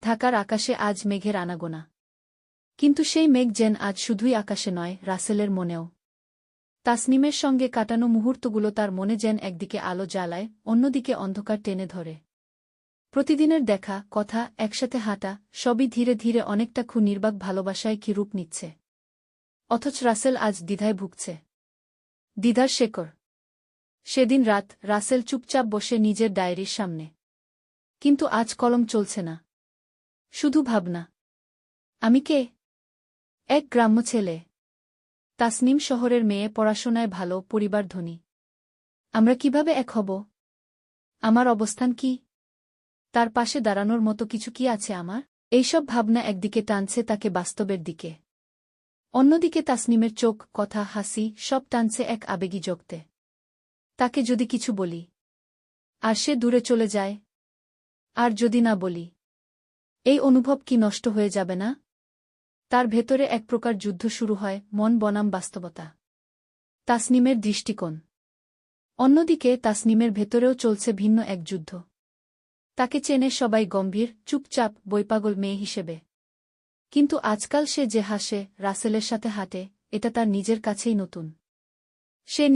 ঢাকার আকাশে আজ মেঘের আনাগোনা। কিন্তু সেই মেঘ যেন আজ শুধুই আকাশে নয়, রাসেলের মনেও। তাসনিমের সঙ্গে কাটানো মুহূর্তগুলো তার মনে যেন একদিকে আলো জ্বালায়, অন্যদিকে অন্ধকার টেনে ধরে। প্রতিদিনের দেখা, কথা, একসাথে হাঁটা, সবই ধীরে ধীরে অনেকটা নির্বাক ভালোবাসায় কি রূপ নিচ্ছে। অথচ রাসেল আজ দ্বিধায় ভুগছে। দ্বিধার শেকড়। সেদিন রাত রাসেল চুপচাপ বসে নিজের ডায়েরির সামনে। কিন্তু আজ কলম চলছে না। শুধু ভাবনা। আমি কে? এক গ্রাম্য ছেলে। তাসনিম শহরের মেয়ে, পড়াশোনায় ভালো, পরিবার ধনী। আমরা কিভাবে এক হব? আমার অবস্থান কি? তার পাশে দাঁড়ানোর মতো কিছু কি আছে আমার? এইসব ভাবনা একদিকে টানছে তাকে বাস্তবের দিকে। অন্যদিকে তাসনিমের চোখ, কথা, হাসি সব টানছে এক আবেগী জগতে। তাকে যদি কিছু বলি, আর সে দূরে চলে যায়? আর যদি না বলি, এই অনুভব কি নষ্ট হয়ে যাবে না? তার ভেতরে এক প্রকার যুদ্ধ শুরু হয়, মন বনাম বাস্তবতা। তাসনিমের দৃষ্টিকোণ। অন্যদিকে তাসনিমের ভেতরেও চলছে ভিন্ন এক যুদ্ধ। তাকে চেনে সবাই গম্ভীর, চুপচাপ, বইপাগল মেয়ে হিসেবে। কিন্তু আজকাল সে যে হাসে, রাসেলের সাথে হাঁটে, এটা তার নিজের কাছেই নতুন। সে